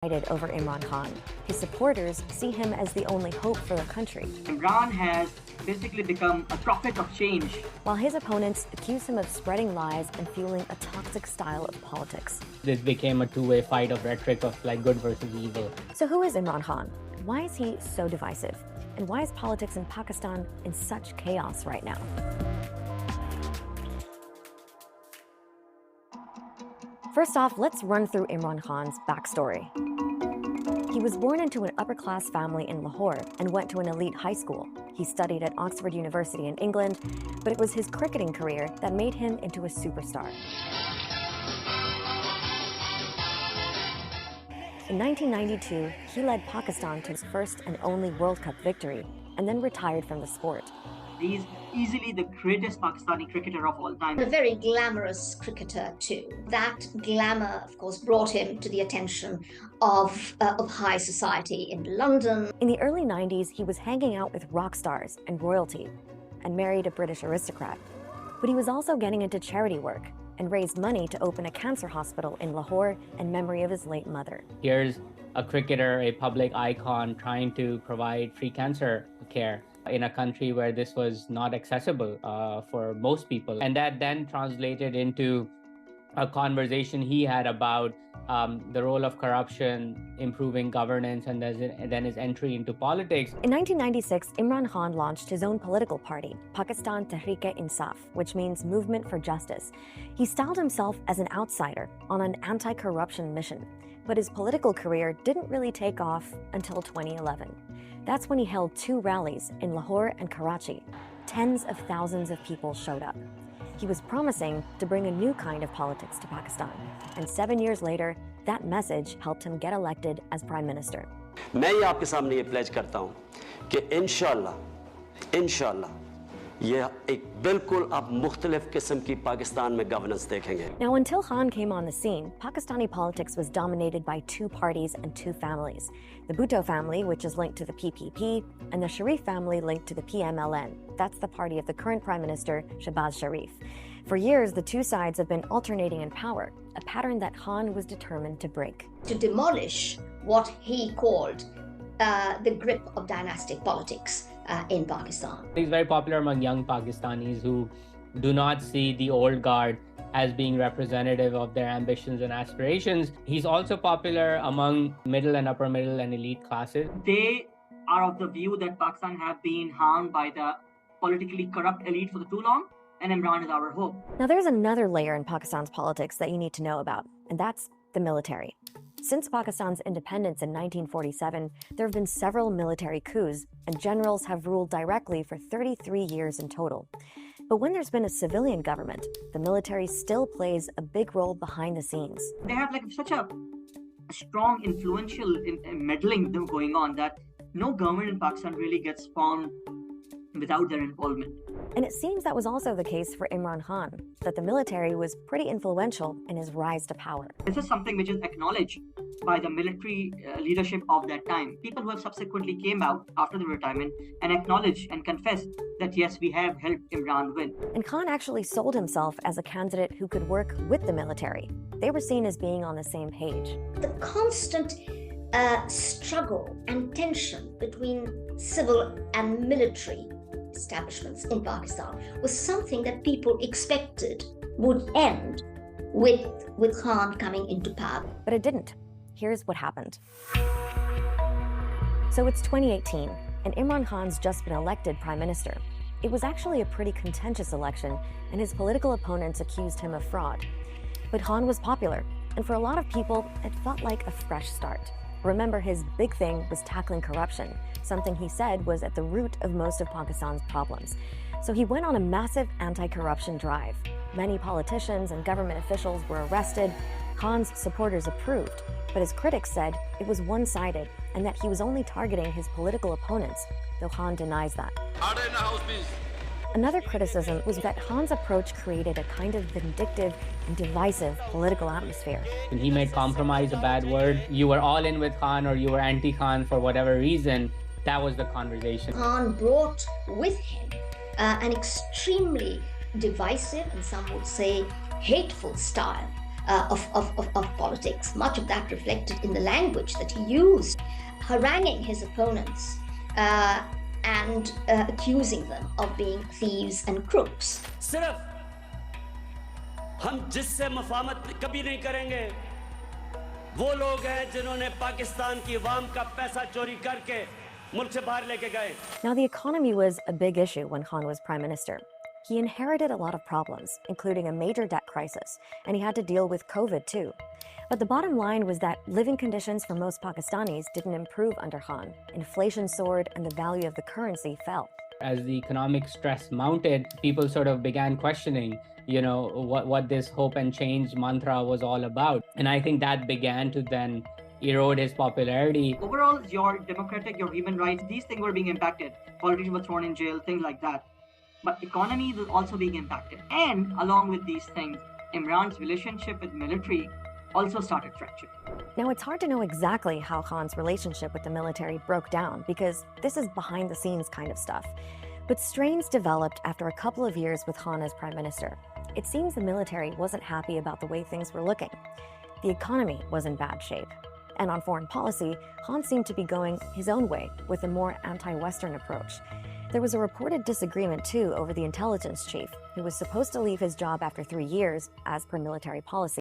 over Imran Khan. His supporters see him as the only hope for the country, Imran has basically become a prophet of change. while his opponents accuse him of spreading lies and fueling a toxic style of politics. This became a two-way fight of rhetoric of like good versus evil. So who is Imran Khan? Why is he so divisive? And why is politics in Pakistan in such chaos right now? First off, let's run through Imran Khan's backstory. He was born into an upper-class family in Lahore and went to an elite high school. He studied at Oxford University in England, but it was his cricketing career that made him into a superstar. In 1992, he led Pakistan to its first and only World Cup victory, and then retired from the sport. He's easily the greatest Pakistani cricketer of all time. A very glamorous cricketer too. That glamour, of course, brought him to the attention of high society in London. In the early 90s, he was hanging out with rock stars and royalty and married a British aristocrat. But he was also getting into charity work and raised money to open a cancer hospital in Lahore in memory of his late mother. Here's a cricketer, a public icon, trying to provide free cancer care in a country where this was not accessible for most people. And that then translated into a conversation he had about the role of corruption, improving governance, and then his entry into politics. In 1996, Imran Khan launched his own political party, Pakistan Tehreek-e-Insaf, which means Movement for Justice. He styled himself as an outsider on an anti-corruption mission, but his political career didn't really take off until 2011. That's when he held 2 rallies in Lahore and Karachi. Tens of thousands of people showed up. He was promising to bring a new kind of politics to Pakistan. And 7 years later, that message helped him get elected as Prime Minister. मैं ये आपके सामने ये pledge करता हूँ कि इंशाल्लाह ये एक बिल्कुल अब मुख्तलिफ किस्म की पाकिस्तान में गवर्नेंस देखेंगे. Now, until Khan came on the scene, Pakistani politics was dominated by 2 parties and 2 families. The Bhutto family, which is linked to the PPP, and the Sharif family linked to the PMLN. That's the party of the current Prime Minister, Shehbaz Sharif. For years, the 2 sides have been alternating in power, a pattern that Khan was determined to break. To demolish what he called the grip of dynastic politics in Pakistan. He's very popular among young Pakistanis who do not see the old guard as being representative of their ambitions and aspirations. He's also popular among middle and upper middle and elite classes. They are of the view that Pakistan have been harmed by the politically corrupt elite for too long, and Imran is our hope. Now, there's another layer in Pakistan's politics that you need to know about, and that's the military. Since Pakistan's independence in 1947, there have been several military coups, and generals have ruled directly for 33 years in total. But when there's been a civilian government, the military still plays a big role behind the scenes. They have like such a strong, influential meddling going on that no government in Pakistan really gets formed without their involvement. And it seems that was also the case for Imran Khan, that the military was pretty influential in his rise to power. This is something which is acknowledged by the military leadership of that time. People who have subsequently came out after the retirement and acknowledged and confessed that yes, we have helped Imran win. And Khan actually sold himself as a candidate who could work with the military. They were seen as being on the same page. The constant struggle and tension between civil and military establishments in Pakistan was something that people expected would end with Khan coming into power. But it didn't. Here's what happened. So it's 2018, and Imran Khan's just been elected Prime Minister. It was actually a pretty contentious election, and his political opponents accused him of fraud. But Khan was popular, and for a lot of people, it felt like a fresh start. Remember, his big thing was tackling corruption, something he said was at the root of most of Pakistan's problems. So he went on a massive anti-corruption drive. Many politicians and government officials were arrested. Khan's supporters approved, but his critics said it was one-sided and that he was only targeting his political opponents, though Khan denies that. Order in the house, please. Another criticism was that Khan's approach created a kind of vindictive and divisive political atmosphere. When he made compromise a bad word, you were all in with Khan or you were anti-Khan for whatever reason, that was the conversation. Khan brought with him an extremely divisive and some would say hateful style of politics. Much of that reflected in the language that he used, haranguing his opponents and accusing them of being thieves and crooks. सिर्फ हम जिससे मफामत कभी नहीं करेंगे वो लोग हैं जिन्होंने पाकिस्तान की अवाम का पैसा चोरी करके मुल्क से बाहर लेके गए. Now, the economy was a big issue when Khan was prime minister. He inherited a lot of problems, including a major debt crisis, and he had to deal with COVID too. But the bottom line was that living conditions for most Pakistanis didn't improve under Khan. Inflation soared and the value of the currency fell. As the economic stress mounted, people sort of began questioning, what this hope and change mantra was all about. And I think that began to then erode his popularity. Overall, your democratic, your human rights, these things were being impacted. Politicians were thrown in jail, things like that. But economy was also being impacted. And along with these things, Imran's relationship with military also started fracturing. Now, it's hard to know exactly how Khan's relationship with the military broke down because this is behind the scenes kind of stuff. But strains developed after a couple of years with Khan as prime minister. It seems the military wasn't happy about the way things were looking. The economy was in bad shape. And on foreign policy, Khan seemed to be going his own way with a more anti-Western approach. There was a reported disagreement, too, over the intelligence chief, who was supposed to leave his job after 3 years, as per military policy.